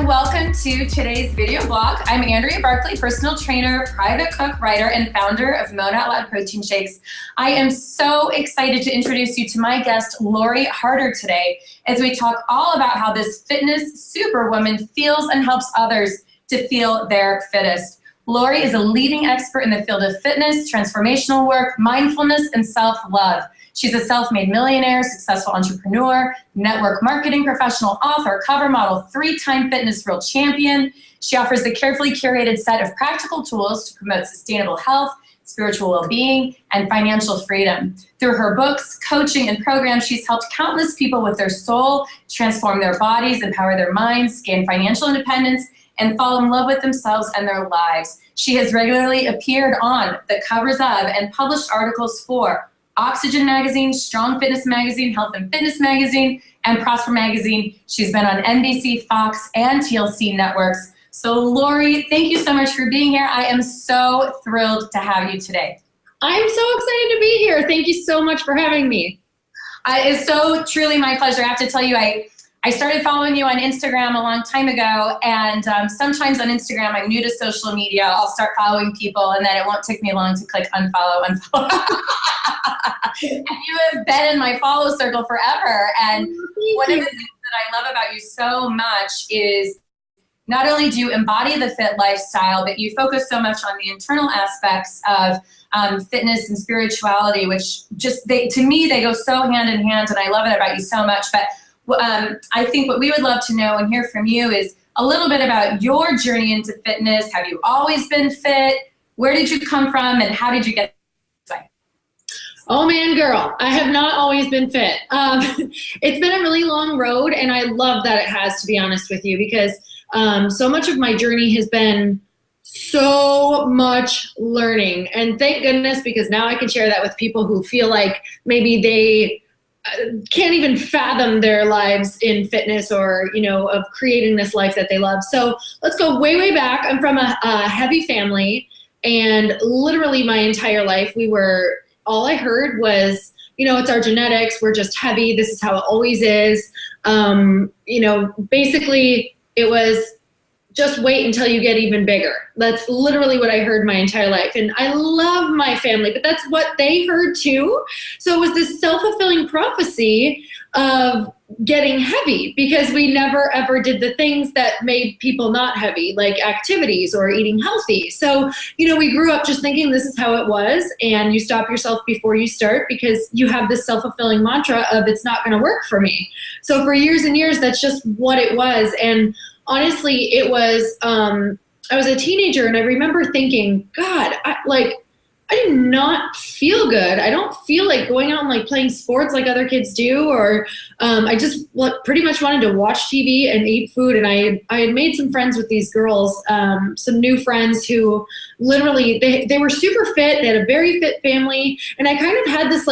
and welcome to today's video blog. I'm Andrea Barkley, personal trainer, private cook, writer, and founder of Moan Out Loud Protein Shakes. I am so excited to introduce you to my guest, Lori Harder, today, as we talk all about how this fitness superwoman feels and helps others to feel their fittest. Lori is a leading expert in the field of fitness, transformational work, mindfulness, and self-love. She's a self-made millionaire, successful entrepreneur, network marketing professional, author, cover model, three-time fitness world champion. She offers a carefully curated set of practical tools to promote sustainable health, spiritual well-being, and financial freedom. Through her books, coaching, and programs, she's helped countless people with their soul transform their bodies, empower their minds, gain financial independence, and fall in love with themselves and their lives. She has regularly appeared on the covers of and published articles for Oxygen Magazine, Strong Fitness Magazine, Health and Fitness Magazine, and Prosper Magazine. She's been on NBC, Fox, and TLC networks. So Lori, thank you so much for being here. I am so thrilled to have you today. I'm so excited to be here. Thank you so much for having me. It's so truly my pleasure. I have to tell you, I started following you on Instagram a long time ago, and sometimes on Instagram, I'm new to social media. I'll start following people, and then it won't take me long to click unfollow. And you have been in my follow circle forever. And one of the things that I love about you so much is not only do you embody the fit lifestyle, but you focus so much on the internal aspects of fitness and spirituality, which to me, they go so hand in hand, and I love it about you so much. But I think what we would love to know and hear from you is a little bit about your journey into fitness. Have you always been fit? Where did you come from, and how did you get this way? Oh man, girl, I have not always been fit. It's been a really long road, and I love that it has, to be honest with you, because so much of my journey has been so much learning. And thank goodness, because now I can share that with people who feel like maybe they can't even fathom their lives in fitness or, of creating this life that they love. So let's go way, way back. I'm from a heavy family, and literally my entire life all I heard was, it's our genetics. We're just heavy. This is how it always is. Basically it was just wait until you get even bigger. That's literally what I heard my entire life. And I love my family, but that's what they heard too. So it was this self-fulfilling prophecy of getting heavy, because we never ever did the things that made people not heavy, like activities or eating healthy. So, we grew up just thinking this is how it was, and you stop yourself before you start, because you have this self-fulfilling mantra of it's not going to work for me. So for years and years, that's just what it was. And honestly, it was, I was a teenager, and I remember thinking, God, I do not feel good. I don't feel like going out and playing sports like other kids do, or I just pretty much wanted to watch TV and eat food. And I had made some friends with these girls, some new friends who literally, they were super fit. They had a very fit family. And I kind of had this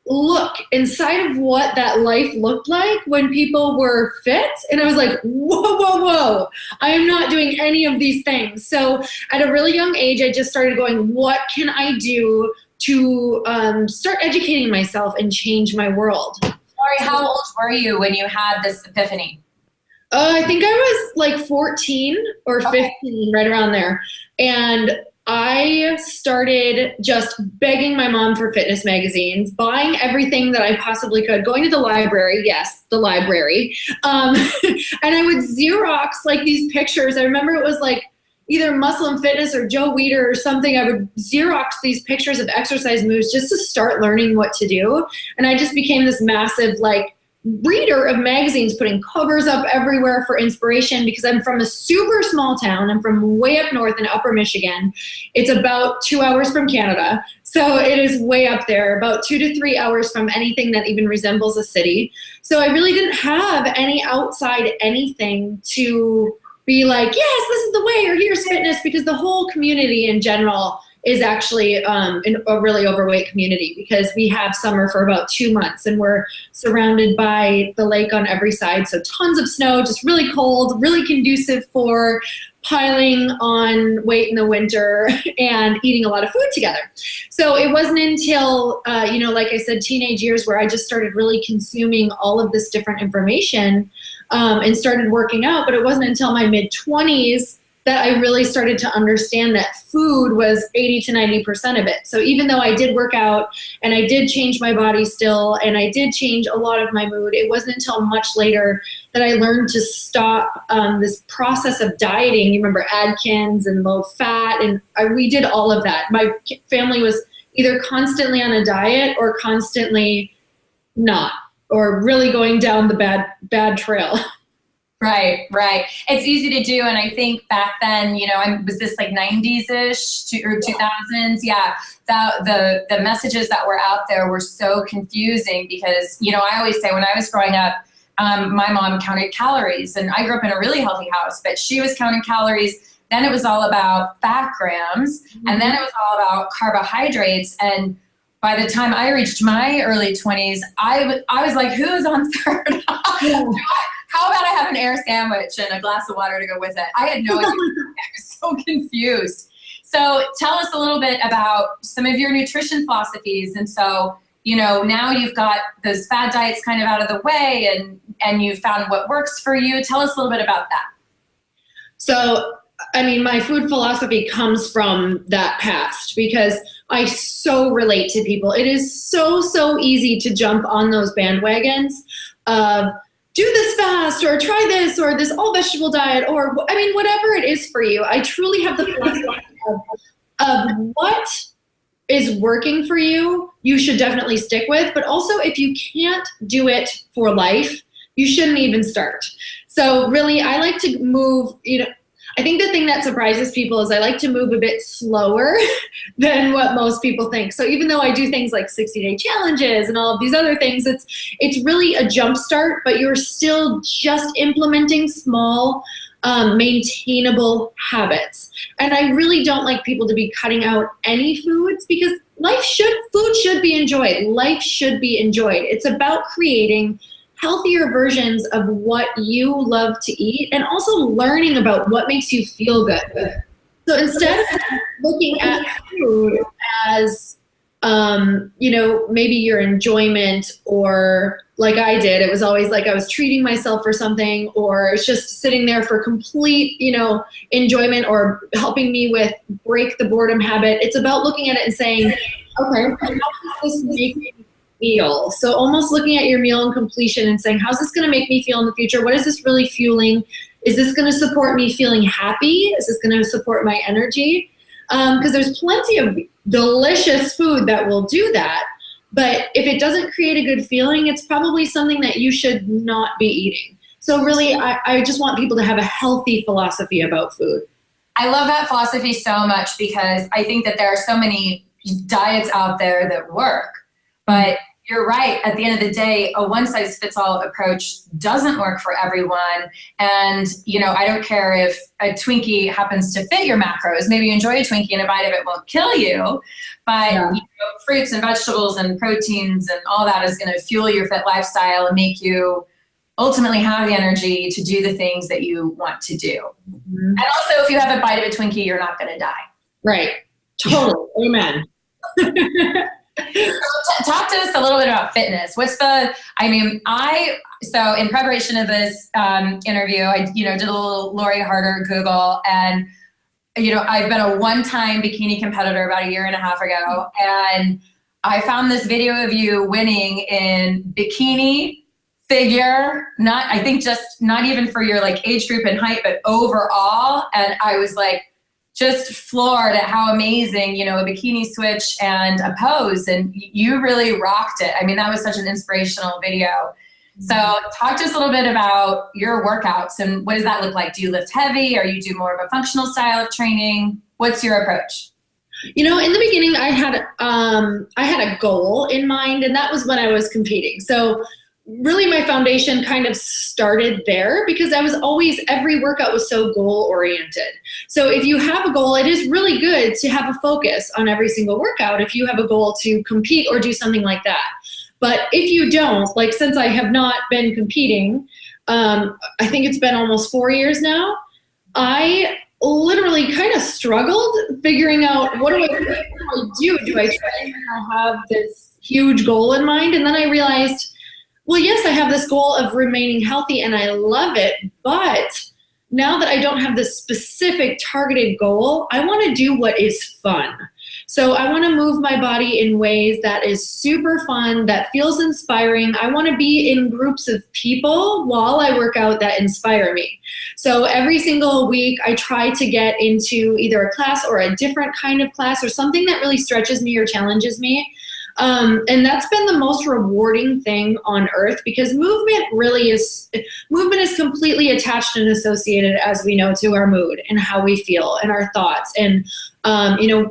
look inside of what that life looked like when people were fit. And I was like, whoa, I am not doing any of these things. So at a really young age, I just started going, what can I do to start educating myself and change my world? Lori, how old were you when you had this epiphany? I think I was 14 or 15, right around there. And I started just begging my mom for fitness magazines, buying everything that I possibly could, going to the library, yes, the library. And I would Xerox these pictures. I remember it was either Muscle and Fitness or Joe Weider or something. I would Xerox these pictures of exercise moves just to start learning what to do. And I just became this massive reader of magazines, putting covers up everywhere for inspiration, because I'm from a super small town. I'm from way up north in Upper Michigan. It's about 2 hours from Canada. So it is way up there, about 2 to 3 hours from anything that even resembles a city. So I really didn't have any outside anything to be yes, this is the way, or here's fitness, because the whole community in general is actually a really overweight community, because we have summer for about 2 months, and we're surrounded by the lake on every side. So tons of snow, just really cold, really conducive for piling on weight in the winter and eating a lot of food together. So it wasn't until, like I said, teenage years, where I just started really consuming all of this different information and started working out. But it wasn't until my mid-20s that I really started to understand that food was 80 to 90% of it. So even though I did work out and I did change my body still, and I did change a lot of my mood, it wasn't until much later that I learned to stop this process of dieting. You remember Atkins and low fat, and we did all of that. My family was either constantly on a diet or constantly not, or really going down the bad trail. Right. It's easy to do. And I think back then, was this like 90s-ish or 2000s? Yeah. The messages that were out there were so confusing because, I always say when I was growing up, my mom counted calories, and I grew up in a really healthy house, but she was counting calories. Then it was all about fat grams, and then it was all about carbohydrates. And by the time I reached my early 20s, I was like, who's on third? How about I have an air sandwich and a glass of water to go with it? I had no idea. I was so confused. So tell us a little bit about some of your nutrition philosophies. And so, now you've got those fad diets kind of out of the way, and you've found what works for you. Tell us a little bit about that. So, my food philosophy comes from that past because I so relate to people. It is so easy to jump on those bandwagons of do this fast or try this or this all vegetable diet or whatever it is for you. I truly have the philosophy of what is working for you, you should definitely stick with. But also if you can't do it for life, you shouldn't even start. So really, I like to move, I think the thing that surprises people is I like to move a bit slower than what most people think. So even though I do things like 60-day challenges and all of these other things, it's really a jump start, but you're still just implementing small, maintainable habits. And I really don't like people to be cutting out any foods because food should be enjoyed. Life should be enjoyed. It's about creating healthier versions of what you love to eat and also learning about what makes you feel good. So instead of looking at food as, maybe your enjoyment, or like I did, it was always like I was treating myself for something, or it's just sitting there for complete, enjoyment or helping me with break the boredom habit. It's about looking at it and saying, okay, how does this make me feel? So almost looking at your meal and completion and saying, how's this going to make me feel in the future? What is this really fueling? Is this going to support me feeling happy? Is this going to support my energy? Because there's plenty of delicious food that will do that. But if it doesn't create a good feeling, it's probably something that you should not be eating. So really, I just want people to have a healthy philosophy about food. I love that philosophy so much because I think that there are so many diets out there that work. But you're right. At the end of the day, a one-size-fits-all approach doesn't work for everyone. And, I don't care if a Twinkie happens to fit your macros. Maybe you enjoy a Twinkie and a bite of it won't kill you. But fruits and vegetables and proteins and all that is going to fuel your fit lifestyle and make you ultimately have the energy to do the things that you want to do. Mm-hmm. And also, if you have a bite of a Twinkie, you're not going to die. Right. Totally. Amen. Talk to us a little bit about fitness. So in preparation of this interview, I, did a little Lori Harder Google, and, I've been a one-time bikini competitor about 1.5 years ago. And I found this video of you winning in bikini, figure, not even for your like age group and height, but overall. And I was like, just floored at how amazing, a bikini switch and a pose, and you really rocked it. That was such an inspirational video. So talk to us a little bit about your workouts and what does that look like? Do you lift heavy, or you do more of a functional style of training? What's your approach? In the beginning, I had a goal in mind, and that was when I was competing. So really my foundation kind of started there because every workout was so goal oriented. So if you have a goal, it is really good to have a focus on every single workout if you have a goal to compete or do something like that. But if you don't, like since I have not been competing, I think it's been almost 4 years now, I literally kind of struggled figuring out what do I do? Do I try and have this huge goal in mind? And then I realized Well, yes, I have this goal of remaining healthy and I love it, but now that I don't have this specific targeted goal, I want to do what is fun. So I want to move my body in ways that is super fun, that feels inspiring. I want to be in groups of people while I work out that inspire me. So every single week I try to get into either a class or a different kind of class or something that really stretches me or challenges me. And that's been the most rewarding thing on earth, because movement is completely attached and associated, as we know, to our mood and how we feel and our thoughts. And,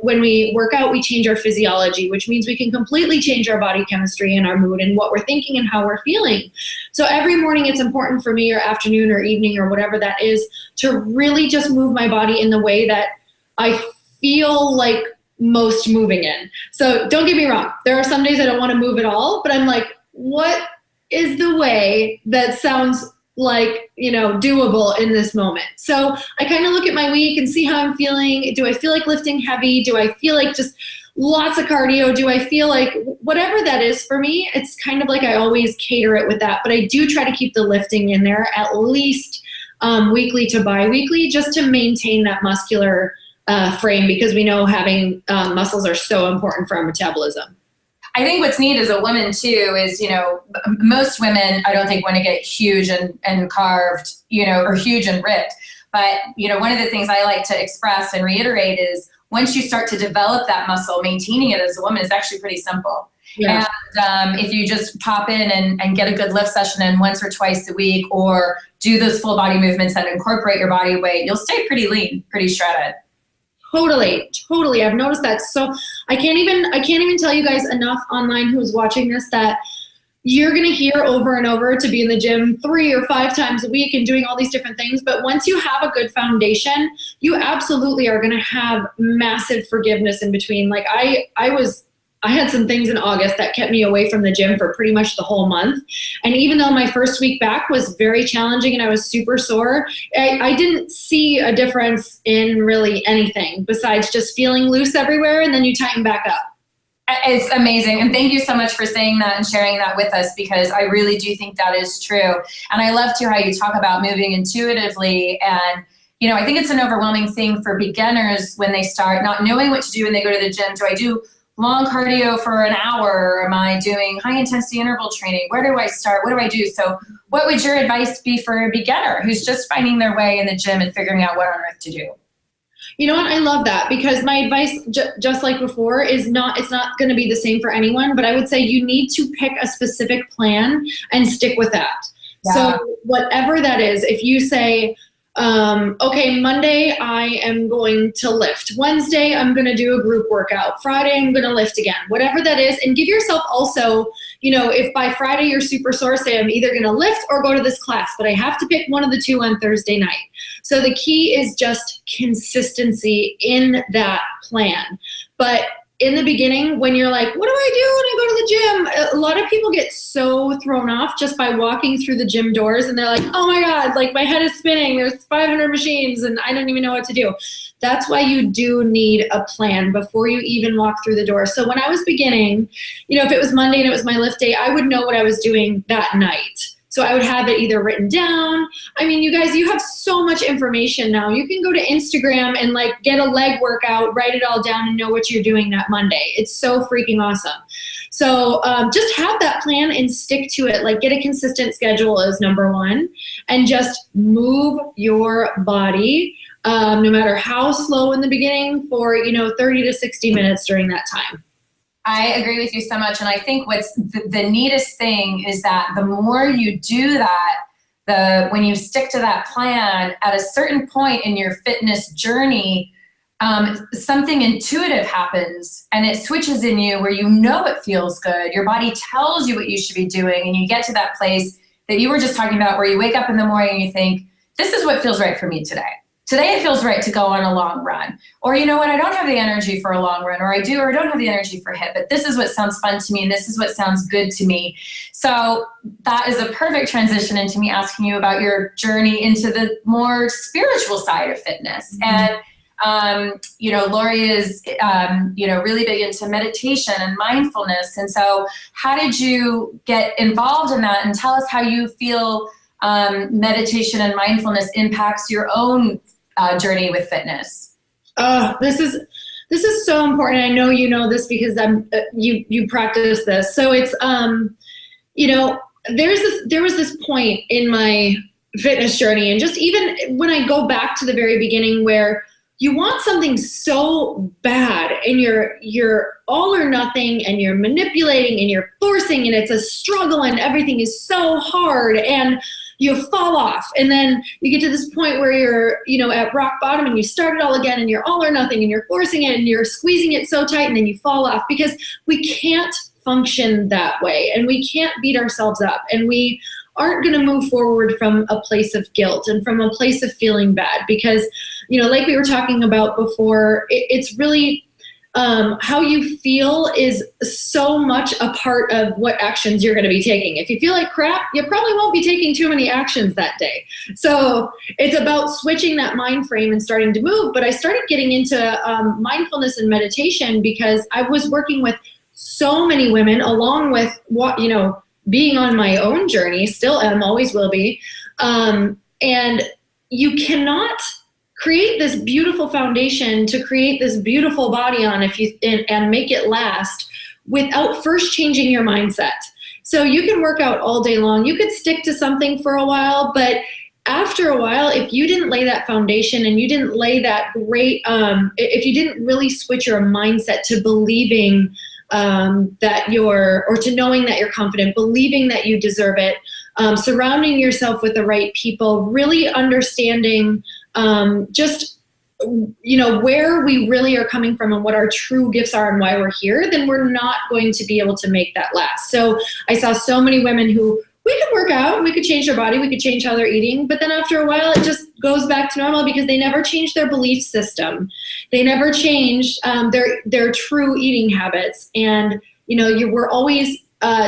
when we work out, we change our physiology, which means we can completely change our body chemistry and our mood and what we're thinking and how we're feeling. So every morning it's important for me, or afternoon or evening or whatever that is, to really just move my body in the way that I feel like most moving in. So don't get me wrong. There are some days I don't want to move at all, but I'm like, what is the way that sounds like, doable in this moment? So I kind of look at my week and see how I'm feeling. Do I feel like lifting heavy? Do I feel like just lots of cardio? Do I feel like whatever that is for me? It's kind of like I always cater it with that, but I do try to keep the lifting in there at least weekly to bi-weekly, just to maintain that muscular frame, because we know having muscles are so important for our metabolism. I think what's neat as a woman too is, most women, I don't think want to get huge and carved, or huge and ripped. But, one of the things I like to express and reiterate is once you start to develop that muscle, maintaining it as a woman is actually pretty simple. Yeah. And if you just pop in and get a good lift session in once or twice a week, or do those full body movements that incorporate your body weight, you'll stay pretty lean, pretty shredded. Totally. I've noticed that. So I can't even tell you guys enough online who's watching this that you're going to hear over and over to be in the gym 3 or 5 times a week and doing all these different things. But once you have a good foundation, you absolutely are going to have massive forgiveness in between. Like I had some things in August that kept me away from the gym for pretty much the whole month. And even though my first week back was very challenging and I was super sore, I didn't see a difference in really anything besides just feeling loose everywhere, and then you tighten back up. It's amazing. And thank you so much for saying that and sharing that with us, because I really do think that is true. And I love too how you talk about moving intuitively. And I think it's an overwhelming thing for beginners when they start not knowing what to do when they go to the gym. Do I do long cardio for an hour? Or am I doing high intensity interval training? Where do I start? What do I do? So what would your advice be for a beginner who's just finding their way in the gym and figuring out what on earth to do? You know what? I love that, because my advice, just like before, it's not going to be the same for anyone, but I would say you need to pick a specific plan and stick with that. Yeah. So whatever that is, if you say, okay, Monday I am going to lift. Wednesday I'm going to do a group workout. Friday I'm going to lift again. Whatever that is, and give yourself also, if by Friday you're super sore, say I'm either going to lift or go to this class, but I have to pick one of the two on Thursday night. So the key is just consistency in that plan. But in the beginning, when you're like, what do I do when I go to the gym? A lot of people get so thrown off just by walking through the gym doors, and they're like, oh my God, like my head is spinning. There's 500 machines and I don't even know what to do. That's why you do need a plan before you even walk through the door. So when I was beginning, if it was Monday and it was my lift day, I would know what I was doing that night. So I would have it either written down. I mean, you guys, you have so much information now. You can go to Instagram and get a leg workout, write it all down, and know what you're doing that Monday. It's so freaking awesome. So just have that plan and stick to it. Get a consistent schedule is number one, and just move your body, no matter how slow in the beginning, for 30 to 60 minutes during that time. I agree with you so much. And I think what's the neatest thing is that the more you do that, when you stick to that plan, at a certain point in your fitness journey, something intuitive happens and it switches in you where it feels good. Your body tells you what you should be doing, and you get to that place that you were just talking about where you wake up in the morning and you think, this is what feels right for me today. Today it feels right to go on a long run. Or you know what, I don't have the energy for a long run, or I do or don't have the energy for HIIT, but this is what sounds fun to me and this is what sounds good to me. So that is a perfect transition into me asking you about your journey into the more spiritual side of fitness. Mm-hmm. And Lori is, really big into meditation and mindfulness. And so how did you get involved in that? And tell us how you feel meditation and mindfulness impacts your own journey with fitness. This is so important. I know you know this because you practice this. So it's there was this point in my fitness journey, and just even when I go back to the very beginning, where you want something so bad and you're all or nothing, and you're manipulating and you're forcing, and it's a struggle and everything is so hard, and you fall off, and then you get to this point where you're at rock bottom, and you start it all again, and you're all or nothing, and you're forcing it, and you're squeezing it so tight, and then you fall off, because we can't function that way, and we can't beat ourselves up, and we aren't going to move forward from a place of guilt and from a place of feeling bad, because like we were talking about before, it's really how you feel is so much a part of what actions you're going to be taking. If you feel like crap, you probably won't be taking too many actions that day. So it's about switching that mind frame and starting to move. But I started getting into mindfulness and meditation because I was working with so many women, along with being on my own journey, still am, always will be. And you cannot create this beautiful foundation to create this beautiful body on and make it last without first changing your mindset. So you can work out all day long. You could stick to something for a while, but after a while, if you didn't lay that foundation and you didn't lay that great, if you didn't really switch your mindset to believing to knowing that you're confident, believing that you deserve it, surrounding yourself with the right people, really understanding where we really are coming from and what our true gifts are and why we're here, then we're not going to be able to make that last. So I saw so many women who, we could work out, we could change their body, we could change how they're eating, but then after a while it just goes back to normal because they never changed their belief system. They never changed their true eating habits. And we're always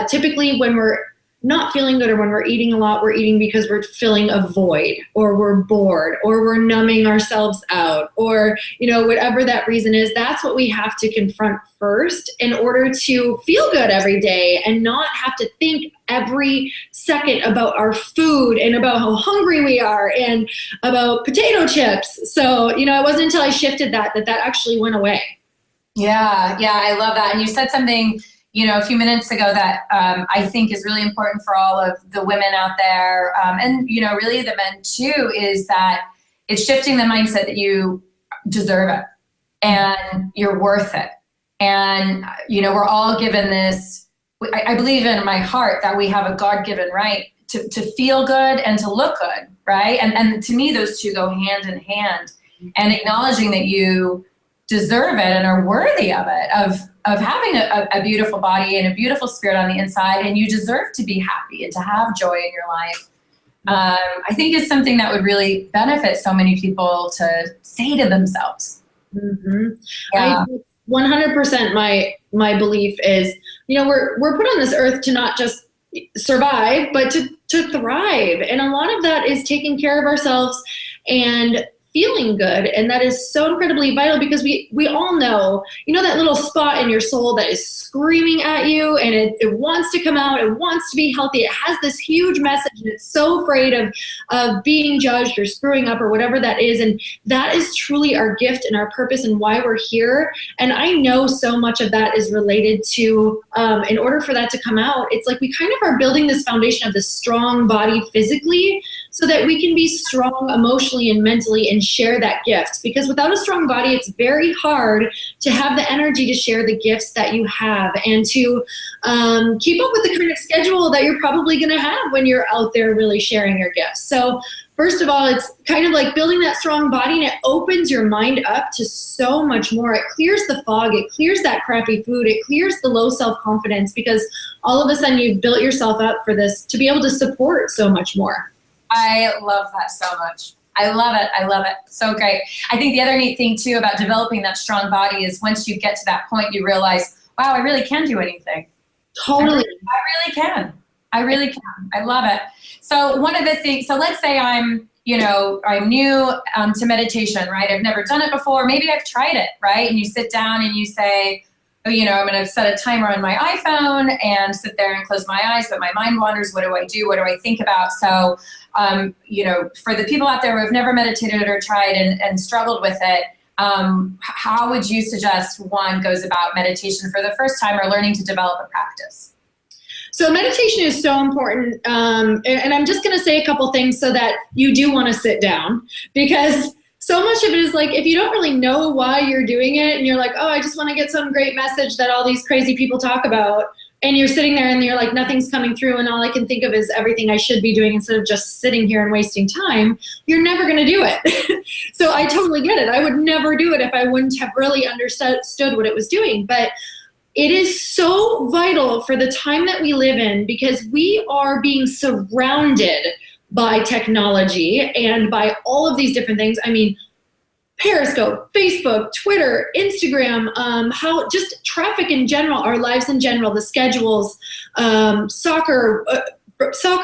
typically, when we're not feeling good or when we're eating a lot, we're eating because we're filling a void, or we're bored, or we're numbing ourselves out, or whatever that reason is. That's what we have to confront first in order to feel good every day and not have to think every second about our food and about how hungry we are and about potato chips. So it wasn't until I shifted that actually went away. Yeah, I love that. And you said something a few minutes ago that I think is really important for all of the women out there, and really the men too, is that it's shifting the mindset that you deserve it and you're worth it. And we're all given this. I believe in my heart that we have a God-given right to feel good and to look good, right? And to me, those two go hand in hand. And acknowledging that you deserve it and are worthy of it, of having a beautiful body and a beautiful spirit on the inside, and you deserve to be happy and to have joy in your life. I think is something that would really benefit so many people to say to themselves. Mm-hmm. Yeah. 100% my belief is, we're put on this earth to not just survive, but to thrive. And a lot of that is taking care of ourselves and feeling good. And that is so incredibly vital, because we all know, that little spot in your soul that is screaming at you, and it wants to come out, it wants to be healthy. It has this huge message, and it's so afraid of being judged or screwing up or whatever that is. And that is truly our gift and our purpose and why we're here. And I know so much of that is related to, in order for that to come out, it's like we kind of are building this foundation of this strong body physically, so that we can be strong emotionally and mentally and share that gift. Because without a strong body, it's very hard to have the energy to share the gifts that you have and to keep up with the kind of schedule that you're probably going to have when you're out there really sharing your gifts. So first of all, it's kind of like building that strong body, and it opens your mind up to so much more. It clears the fog. It clears that crappy food. It clears the low self-confidence, because all of a sudden you've built yourself up for this to be able to support so much more. I love that so much. I love it. So great. I think the other neat thing too about developing that strong body is once you get to that point, you realize, wow, I really can do anything. Totally. I really can. I love it. So one of the things, so let's say I'm, I'm new to meditation, right? I've never done it before. Maybe I've tried it, right? And you sit down and you say, oh, I'm going to set a timer on my iPhone and sit there and close my eyes, but my mind wanders. What do I do? What do I think about? So, for the people out there who have never meditated or tried and struggled with it, how would you suggest one goes about meditation for the first time or learning to develop a practice? So meditation is so important. And I'm just going to say a couple things so that you do want to sit down, because so much of it is like, if you don't really know why you're doing it and you're like, oh, I just want to get some great message that all these crazy people talk about, and you're sitting there and you're like, nothing's coming through and all I can think of is everything I should be doing instead of just sitting here and wasting time, you're never going to do it. So I totally get it. I would never do it if I wouldn't have really understood what it was doing. But it is so vital for the time that we live in, because we are being surrounded by technology and by all of these different things. I mean, Periscope, Facebook, Twitter, Instagram, how just traffic in general, our lives in general, the schedules, soccer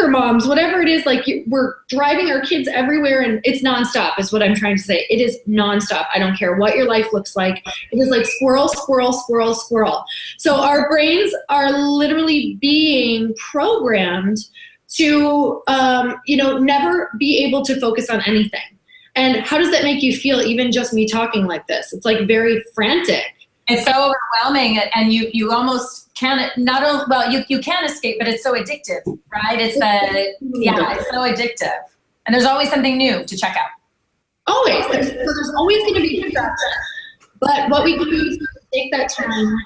moms, whatever it is, like we're driving our kids everywhere, and it's nonstop is what I'm trying to say. It is nonstop. I don't care what your life looks like. It is like squirrel, squirrel, squirrel, squirrel. So our brains are literally being programmed to, never be able to focus on anything. And how does that make you feel, even just me talking like this? It's like very frantic. It's so overwhelming, and you almost can't, you can escape, but it's so addictive, right? It's so addictive. And there's always something new to check out. Always. So there's always going to be distraction. But what we can do is take that time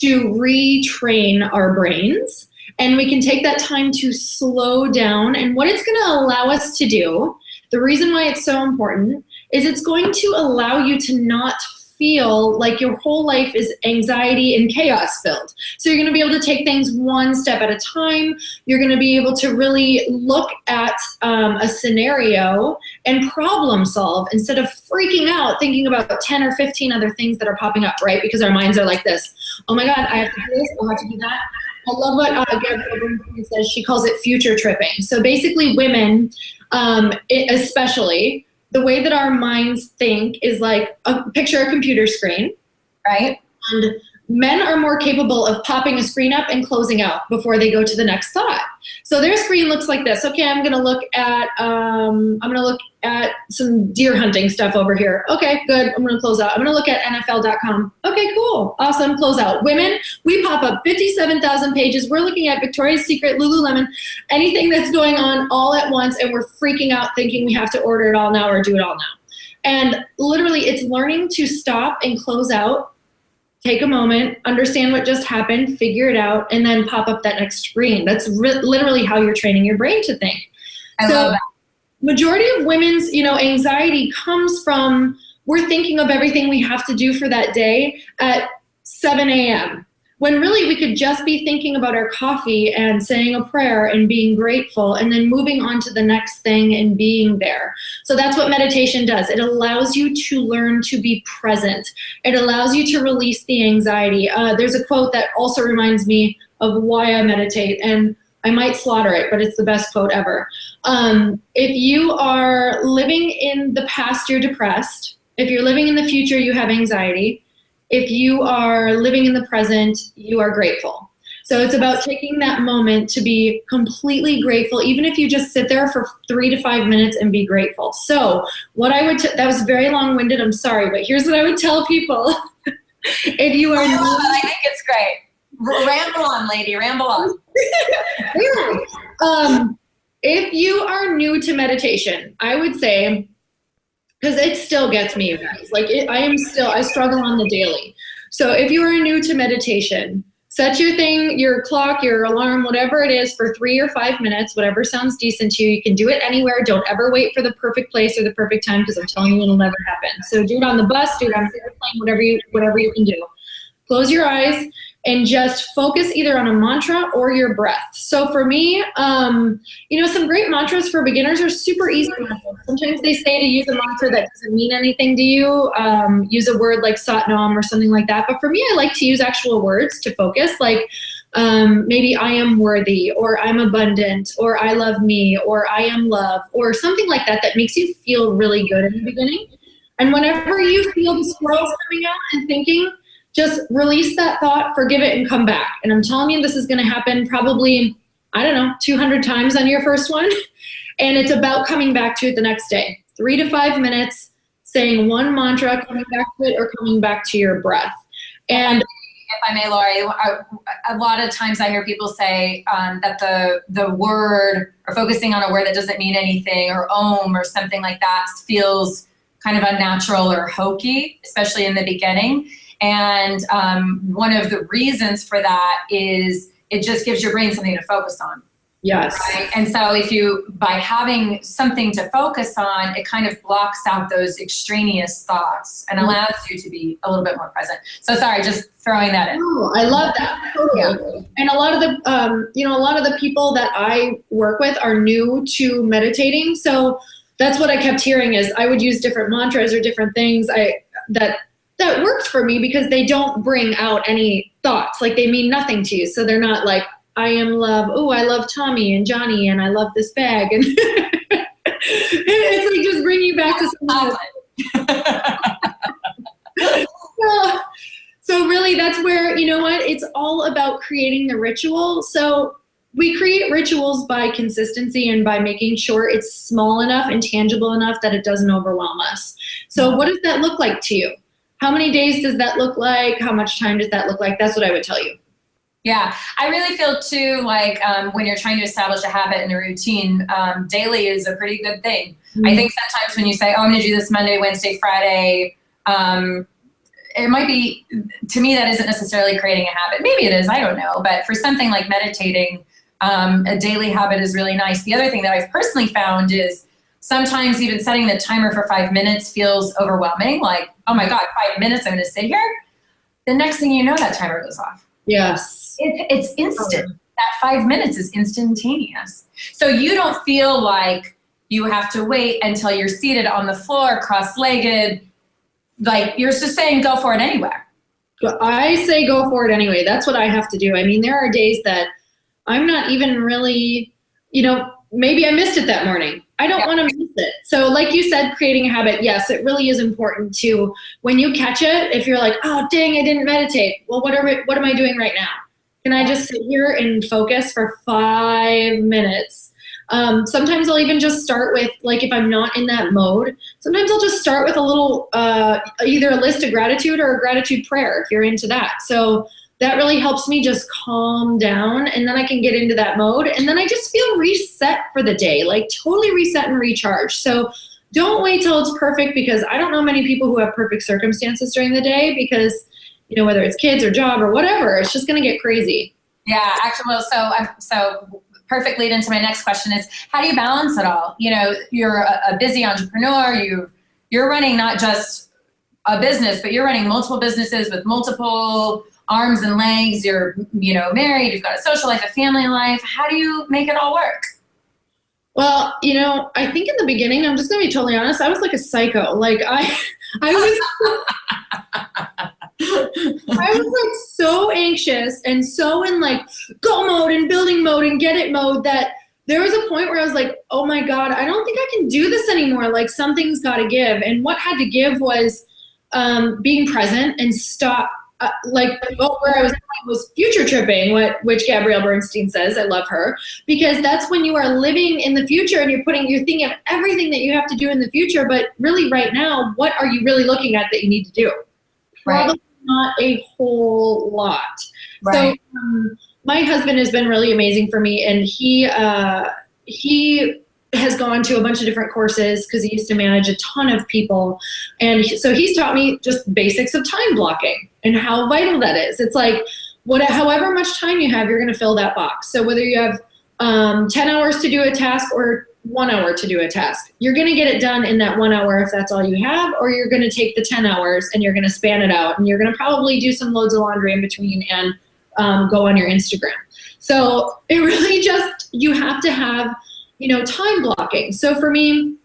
to retrain our brains, and we can take that time to slow down. And what it's going to allow us to do, the reason why it's so important, is it's going to allow you to not feel like your whole life is anxiety and chaos filled. So you're going to be able to take things one step at a time. You're going to be able to really look at a scenario and problem solve instead of freaking out thinking about 10 or 15 other things that are popping up, right? Because our minds are like this. Oh my God, I have to do this. I have to do that. I love what Gabrielle says. She calls it future tripping. So basically women, especially, the way that our minds think is like picture a computer screen, right? And men are more capable of popping a screen up and closing out before they go to the next thought. So their screen looks like this. Okay, I'm gonna look at some deer hunting stuff over here. Okay, good. I'm gonna close out. I'm gonna look at NFL.com. Okay, cool, awesome. Close out. Women, we pop up 57,000 pages. We're looking at Victoria's Secret, Lululemon, anything that's going on all at once, and we're freaking out thinking we have to order it all now or do it all now. And literally, it's learning to stop and close out. Take a moment, understand what just happened, figure it out, and then pop up that next screen. That's literally how you're training your brain to think. I love that. Majority of women's, anxiety comes from we're thinking of everything we have to do for that day at 7 a.m. when really we could just be thinking about our coffee and saying a prayer and being grateful and then moving on to the next thing and being there. So that's what meditation does. It allows you to learn to be present. It allows you to release the anxiety. There's a quote that also reminds me of why I meditate, and I might slaughter it, but it's the best quote ever. If you are living in the past, you're depressed. If you're living in the future, you have anxiety. If you are living in the present, you are grateful. So it's about taking that moment to be completely grateful, even if you just sit there for 3 to 5 minutes and be grateful. So what I would, that was very long-winded, I'm sorry, but here's what I would tell people. If you are I think it's great. Ramble on, lady, ramble on. If you are new to meditation, I would say, because it still gets me, you guys. Like I struggle on the daily. So if you are new to meditation, set your thing, your clock, your alarm, whatever it is, for 3 or 5 minutes, whatever sounds decent to you. You can do it anywhere. Don't ever wait for the perfect place or the perfect time, because I'm telling you, it'll never happen. So do it on the bus, do it on an airplane, whatever you can do. Close your eyes and just focus either on a mantra or your breath. So for me, some great mantras for beginners are super easy. Sometimes they say to use a mantra that doesn't mean anything to you. Use a word like Sat Nam or something like that. But for me, I like to use actual words to focus, like maybe I am worthy, or I'm abundant, or I love me, or I am love, or something like that that makes you feel really good in the beginning. And whenever you feel the swirls coming out and thinking, just release that thought, forgive it, and come back. And I'm telling you, this is going to happen probably, I don't know, 200 times on your first one. And it's about coming back to it the next day. 3 to 5 minutes, saying one mantra, coming back to it, or coming back to your breath. And if I may, Lori, a lot of times I hear people say that the word, or focusing on a word that doesn't mean anything, or om or something like that, feels kind of unnatural or hokey, especially in the beginning. And one of the reasons for that is it just gives your brain something to focus on. Yes. Right? And so by having something to focus on, it kind of blocks out those extraneous thoughts and allows you to be a little bit more present. So sorry, just throwing that in. Oh, I love that. Totally. Yeah. And a lot of the, a lot of the people that I work with are new to meditating. So that's what I kept hearing is I would use different mantras or different things that worked for me because they don't bring out any thoughts. Like they mean nothing to you. So they're not like, I am love. Oh, I love Tommy and Johnny, and I love this bag. And it's like just bringing you back to something. So really, that's where, you know what? It's all about creating the ritual. So we create rituals by consistency and by making sure it's small enough and tangible enough that it doesn't overwhelm us. So what does that look like to you? How many days does that look like? How much time does that look like? That's what I would tell you. Yeah, I really feel too like when you're trying to establish a habit and a routine, daily is a pretty good thing. Mm-hmm. I think sometimes when you say, oh, I'm going to do this Monday, Wednesday, Friday, it might be, to me, that isn't necessarily creating a habit. Maybe it is, I don't know. But for something like meditating, a daily habit is really nice. The other thing that I've personally found is sometimes even setting the timer for 5 minutes feels overwhelming. Like, oh my God, 5 minutes, I'm going to sit here. The next thing you know, that timer goes off. Yes. It's instant. That 5 minutes is instantaneous. So you don't feel like you have to wait until you're seated on the floor, cross-legged. Like you're just saying, go for it anywhere. I say go for it anyway. That's what I have to do. I mean, there are days that I'm not even really, maybe I missed it that morning. I don't want to miss it. So like you said, creating a habit, yes, it really is important to, when you catch it, if you're like, oh, dang, I didn't meditate. Well, what am I doing right now? Can I just sit here and focus for 5 minutes? Sometimes I'll even just start with, like, if I'm not in that mode, sometimes I'll just start with a little, either a list of gratitude or a gratitude prayer, if you're into that. So that really helps me just calm down, and then I can get into that mode, and then I just feel reset for the day, like totally reset and recharge. So don't wait till it's perfect, because I don't know many people who have perfect circumstances during the day, because whether it's kids or job or whatever, it's just going to get crazy. Yeah, actually, well, so perfect lead into my next question is, how do you balance it all? You're a busy entrepreneur. You're running not just a business, but you're running multiple businesses with multiple arms and legs. You're, married, you've got a social life, a family life. How do you make it all work? Well, I think in the beginning, I'm just going to be totally honest, I was like a psycho. Like I was like so anxious and so in like go mode and building mode and get it mode that there was a point where I was like, oh my God, I don't think I can do this anymore. Like something's got to give. And what had to give was being present and stop. Where I was future tripping, which Gabrielle Bernstein says. I love her, because that's when you are living in the future and you're thinking of everything that you have to do in the future. But really right now, what are you really looking at that you need to do? Right. Probably not a whole lot. Right. So my husband has been really amazing for me, and he has gone to a bunch of different courses because he used to manage a ton of people. And so he's taught me just basics of time blocking and how vital that is. It's like, however much time you have, you're going to fill that box. So whether you have 10 hours to do a task or 1 hour to do a task, you're going to get it done in that 1 hour if that's all you have, or you're going to take the 10 hours and you're going to span it out, and you're going to probably do some loads of laundry in between and go on your Instagram. So it really just, you have to have time blocking. So for me,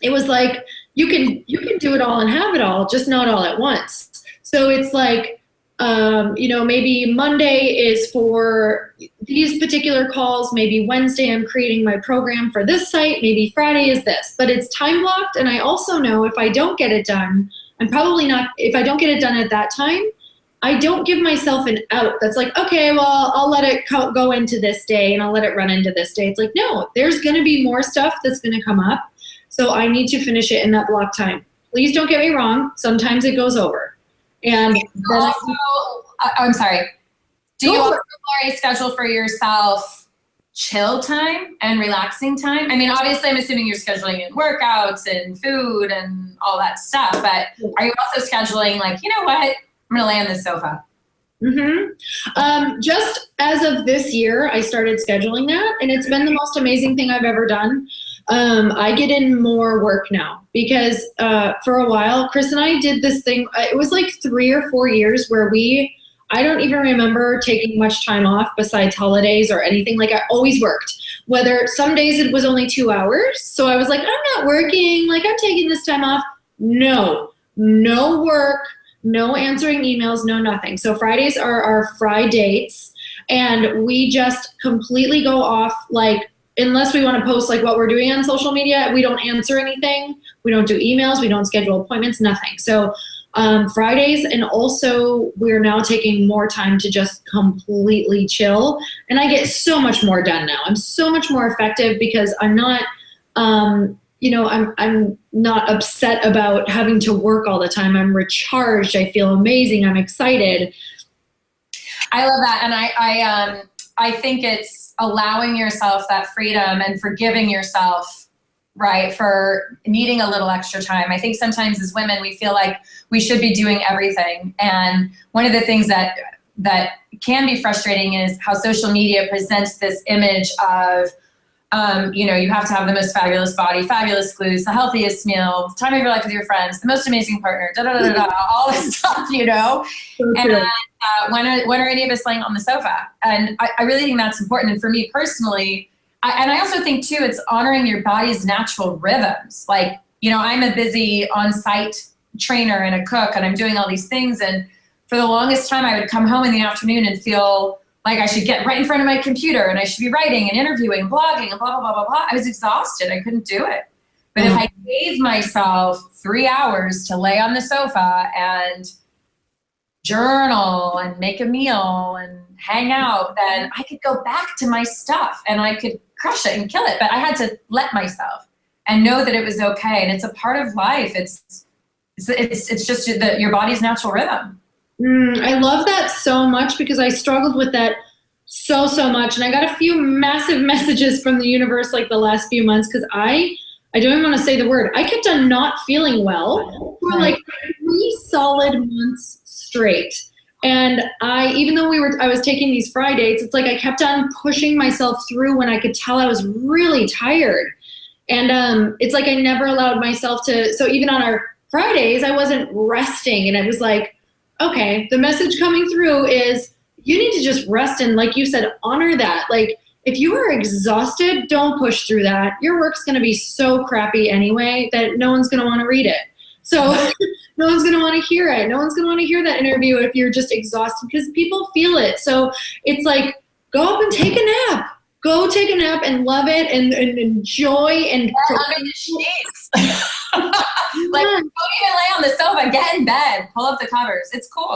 it was like, you can do it all and have it all, just not all at once. So it's like, Maybe Monday is for these particular calls. Maybe Wednesday I'm creating my program for this site. Maybe Friday is this, but it's time blocked. And I also know if I don't get it done, if I don't get it done at that time, I don't give myself an out that's like, okay, well, I'll let it go into this day and I'll let it run into this day. It's like, no, there's going to be more stuff that's going to come up. So I need to finish it in that block time. Please don't get me wrong. Sometimes it goes over. And also, I'm sorry. Do you also, Lori, schedule for yourself chill time and relaxing time? I mean, obviously, I'm assuming you're scheduling in workouts and food and all that stuff, but are you also scheduling like, you know what? I'm going to lay on the sofa. Just as of this year, I started scheduling that, and it's been the most amazing thing I've ever done. I get in more work now because for a while, Chris and I did this thing. It was like 3 or 4 years where I don't even remember taking much time off besides holidays or anything. Like I always worked, whether some days it was only 2 hours. So I was like, I'm not working. Like I'm taking this time off. No work, no answering emails, no nothing. So Fridays are our Fry dates, and we just completely go off. Like unless we want to post like what we're doing on social media, we don't answer anything. We don't do emails. We don't schedule appointments, nothing. So Fridays, and also we're now taking more time to just completely chill, and I get so much more done now. I'm so much more effective because I'm not, I'm not upset about having to work all the time. I'm recharged. I feel amazing. I'm excited. I love that, and I think it's allowing yourself that freedom and forgiving yourself, right, for needing a little extra time. I think sometimes as women, we feel like we should be doing everything. And one of the things that can be frustrating is how social media presents this image of, you have to have the most fabulous body, fabulous glutes, the healthiest meal, time of your life with your friends, the most amazing partner, all this stuff, So and when are any of us laying on the sofa? And I really think that's important. And for me personally, I also think too, it's honoring your body's natural rhythms. Like, I'm a busy on-site trainer and a cook, and I'm doing all these things. And for the longest time, I would come home in the afternoon and feel like I should get right in front of my computer and I should be writing and interviewing and blogging and blah, blah, blah, blah, blah. I was exhausted. I couldn't do it. But if I gave myself 3 hours to lay on the sofa and journal and make a meal and hang out, then I could go back to my stuff and I could crush it and kill it. But I had to let myself and know that it was okay. And it's a part of life. It's just your body's natural rhythm. I love that so much because I struggled with that so much. And I got a few massive messages from the universe like the last few months because I don't even want to say the word. I kept on not feeling well for like 3 solid months straight. And even though I was taking these Fry dates, it's like I kept on pushing myself through when I could tell I was really tired. And it's like I never allowed myself to, so even on our Fridays, I wasn't resting. And it was like, okay, the message coming through is you need to just rest and, like you said, honor that. Like if you are exhausted, don't push through that. Your work's going to be so crappy anyway that no one's going to want to read it. So no one's going to want to hear it. No one's going to want to hear that interview if you're just exhausted because people feel it. So it's like, go up and take a nap. Go take a nap and love it and enjoy and under the sheets. Like, don't even lay on the sofa. Get in bed. Pull up the covers. It's cool.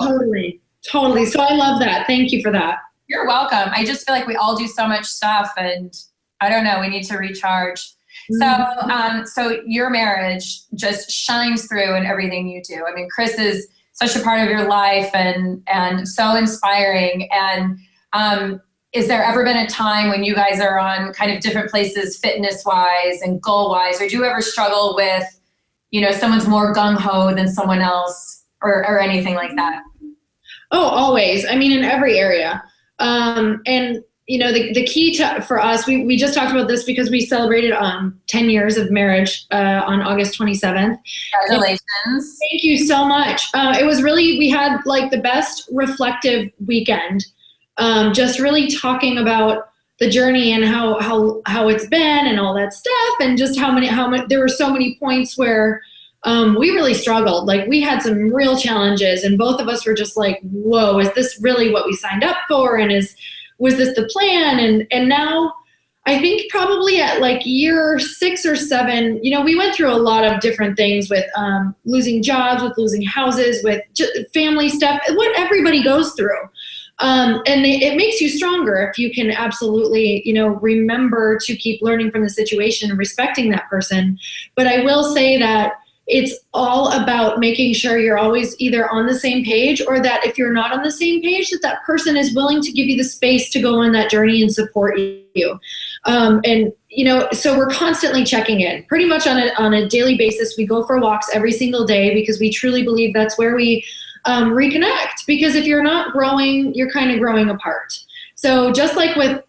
Totally. So I love that. Thank you for that. You're welcome. I just feel like we all do so much stuff, and I don't know. We need to recharge. So your marriage just shines through in everything you do. I mean, Chris is such a part of your life and so inspiring. And is there ever been a time when you guys are on kind of different places fitness-wise and goal-wise, or do you ever struggle with, someone's more gung-ho than someone else or anything like that? Oh, always. I mean, in every area. And, the key for us, we just talked about this because we celebrated 10 years of marriage on August 27th. Congratulations. Thank you so much. It was really, we had like the best reflective weekend. Just really talking about the journey and how it's been and all that stuff, and just how many there were so many points where we really struggled. Like we had some real challenges, and both of us were just like, whoa, is this really what we signed up for? And was this the plan? And now I think probably at like year 6 or 7, we went through a lot of different things with losing jobs, with losing houses, with family stuff, what everybody goes through. And it makes you stronger if you can absolutely, remember to keep learning from the situation and respecting that person. But I will say that it's all about making sure you're always either on the same page, or that if you're not on the same page, that person is willing to give you the space to go on that journey and support you. So we're constantly checking in pretty much on a daily basis. We go for walks every single day because we truly believe that's where we reconnect, because if you're not growing, you're kind of growing apart. So just like with,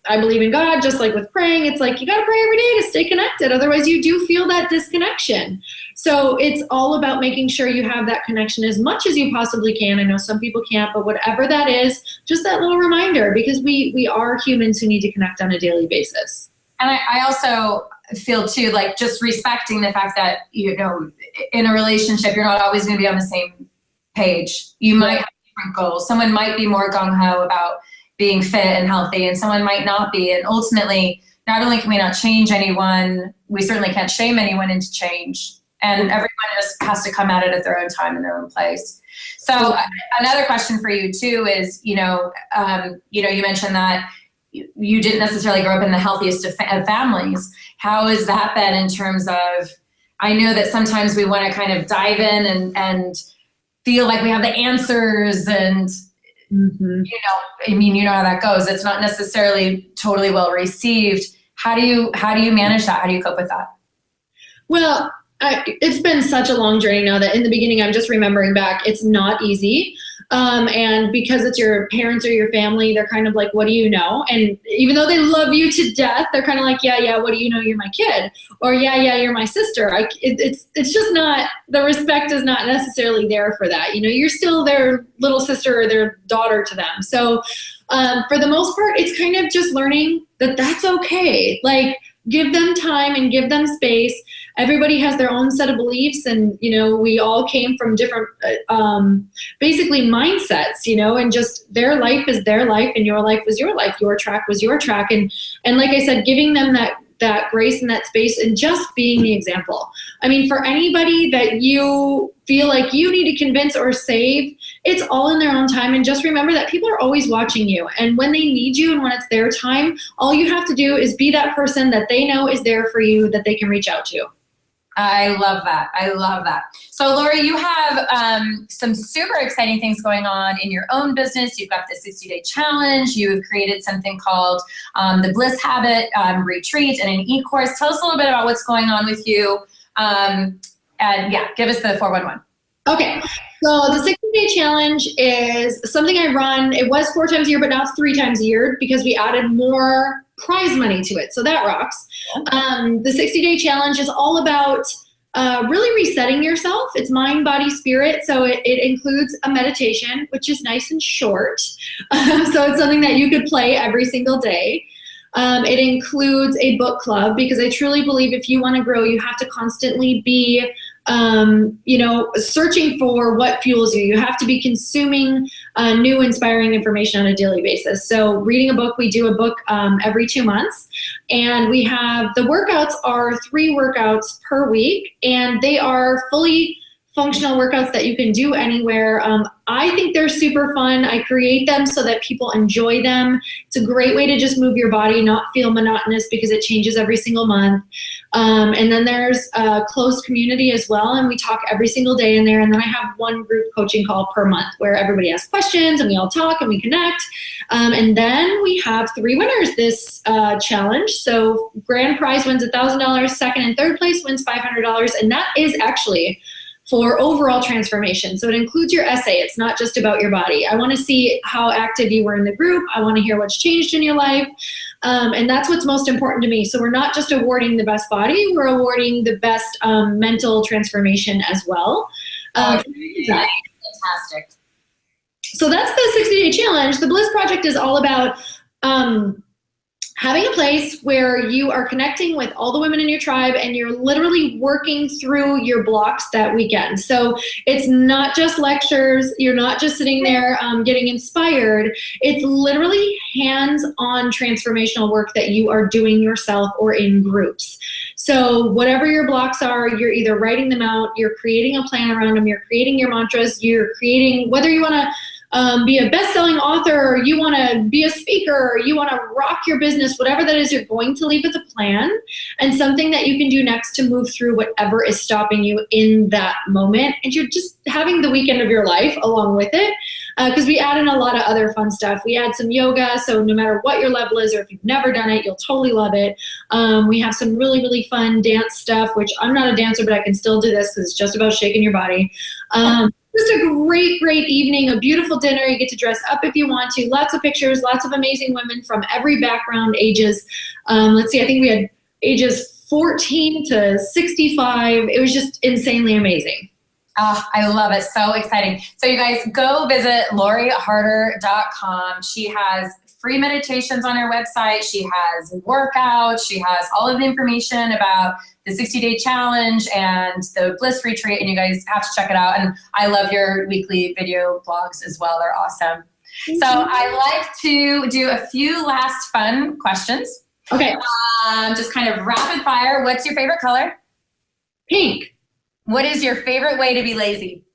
I believe in God, just like with praying, it's like you got to pray every day to stay connected. Otherwise, you do feel that disconnection. So it's all about making sure you have that connection as much as you possibly can. I know some people can't, but whatever that is, just that little reminder, because we are humans who need to connect on a daily basis. And I also feel too, like just respecting the fact that, in a relationship, you're not always going to be on the same page. You might have different goals. Someone might be more gung-ho about being fit and healthy, and someone might not be. And ultimately, not only can we not change anyone, we certainly can't shame anyone into change. And everyone just has to come at it at their own time and their own place. So another question for you too is, you mentioned that you didn't necessarily grow up in the healthiest of families. How has that been in terms of, I know that sometimes we want to kind of dive in and feel like we have the answers and, you know how that goes. It's not necessarily totally well received. How do you manage that? How do you cope with that? Well, it's been such a long journey now that in the beginning, I'm just remembering back, it's not easy. And because it's your parents or your family, they're kind of like, what do you know? And even though they love you to death, they're kind of like, yeah, what do you know? You're my kid. Or yeah, you're my sister. It's just not, the respect is not necessarily there for that. You're still their little sister or their daughter to them. So for the most part, it's kind of just learning that that's okay. Like, give them time and give them space. Everybody has their own set of beliefs, and we all came from different basically mindsets, and just their life is their life and your life was your life, your track was your track, and like I said, giving them that grace and that space, and just being the example. I mean, for anybody that you feel like you need to convince or save, it's all in their own time. And just remember that people are always watching you. And when they need you and when it's their time, all you have to do is be that person that they know is there for you, that they can reach out to. I love that. So Lori, you have some super exciting things going on in your own business. You've got the 60-day challenge. You've created something called the Bliss Habit retreat and an e-course. Tell us a little bit about what's going on with you. And give us the 411. Okay. So the 60-day challenge is something I run. It was 4 times a year, but now it's 3 times a year because we added more prize money to it. So that rocks. The 60-day challenge is all about really resetting yourself. It's mind, body, spirit. So it includes a meditation, which is nice and short. So it's something that you could play every single day. It includes a book club, because I truly believe if you want to grow, you have to constantly be searching for what fuels you. You have to be consuming new inspiring information on a daily basis. So reading a book, we do a book every 2 months, and we have, the workouts are 3 workouts per week, and they are fully functional workouts that you can do anywhere. I think they're super fun. I create them so that people enjoy them. It's a great way to just move your body, not feel monotonous, because it changes every single month. And then there's a closed community as well, and we talk every single day in there. And then I have 1 group coaching call per month where everybody asks questions and we all talk and we connect. And then we have 3 winners this challenge. So grand prize wins $1,000, second and third place wins $500, and that is actually for overall transformation. So it includes your essay. It's not just about your body. I want to see how active you were in the group. I want to hear what's changed in your life. And that's what's most important to me. So we're not just awarding the best body, we're awarding the best mental transformation as well. Fantastic. So that's the 60-day challenge. The Bliss Project is all about having a place where you are connecting with all the women in your tribe and you're literally working through your blocks that weekend. So it's not just lectures. You're not just sitting there getting inspired. It's literally hands-on transformational work that you are doing yourself or in groups. So whatever your blocks are, you're either writing them out, you're creating a plan around them, you're creating your mantras, you're creating, whether you want to be a best-selling author, or you want to be a speaker, or you want to rock your business, whatever that is, you're going to leave with a plan and something that you can do next to move through whatever is stopping you in that moment. And you're just having the weekend of your life along with it, because we add in a lot of other fun stuff. We add some yoga, so no matter what your level is, or if you've never done it, you'll totally love it. We have some really, really fun dance stuff, which I'm not a dancer, but I can still do this because it's just about shaking your body. Just a great, great evening, a beautiful dinner. You get to dress up if you want to. Lots of pictures, lots of amazing women from every background, ages. Let's see, I think we had ages 14 to 65. It was just insanely amazing. Oh, I love it. So exciting. So you guys go visit LoriHarder.com. She has free meditations on her website. She has workouts. She has all of the information about the 60-day challenge and the Bliss Retreat, and you guys have to check it out. And I love your weekly video blogs as well. They're awesome. So I like to do a few last fun questions. Okay. Just kind of rapid fire. What's your favorite color? Pink. What is your favorite way to be lazy?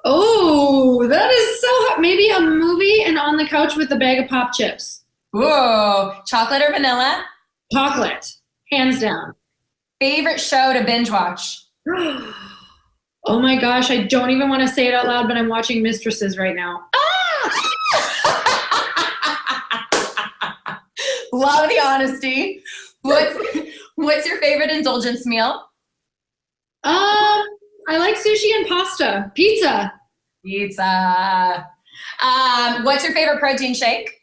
Oh, that is so hot. Maybe a movie and on the couch with a bag of pop chips. Whoa. Chocolate or vanilla? Chocolate. Hands down. Favorite show to binge watch? Oh my gosh, I don't even want to say it out loud, but I'm watching Mistresses right now. Love the honesty. What's your favorite indulgence meal? I like sushi and pasta. Pizza. What's your favorite protein shake?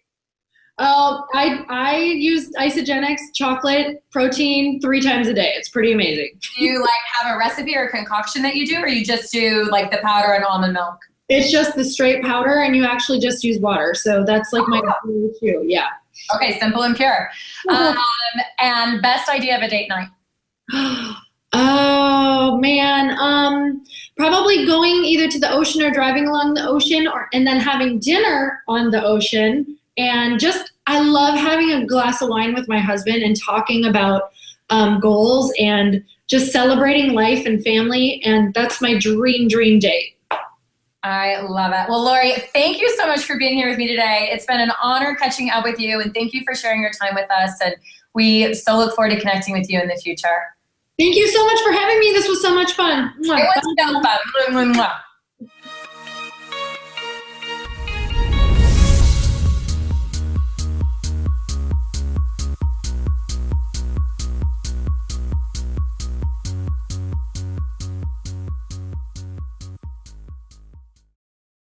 I use Isogenics, chocolate, protein 3 times a day. It's pretty amazing. Do you like have a recipe or a concoction that you do, or you just do like the powder and almond milk? It's just the straight powder, and you actually just use water. So that's like my go-to. Yeah. Okay, simple and pure. And best idea of a date night? Oh man, probably going either to the ocean or driving along the ocean, and then having dinner on the ocean. And just, I love having a glass of wine with my husband and talking about goals and just celebrating life and family. And that's my dream date. I love it. Well, Lori, thank you so much for being here with me today. It's been an honor catching up with you, and thank you for sharing your time with us. And we so look forward to connecting with you in the future. Thank you so much for having me. This was so much fun. It was so fun.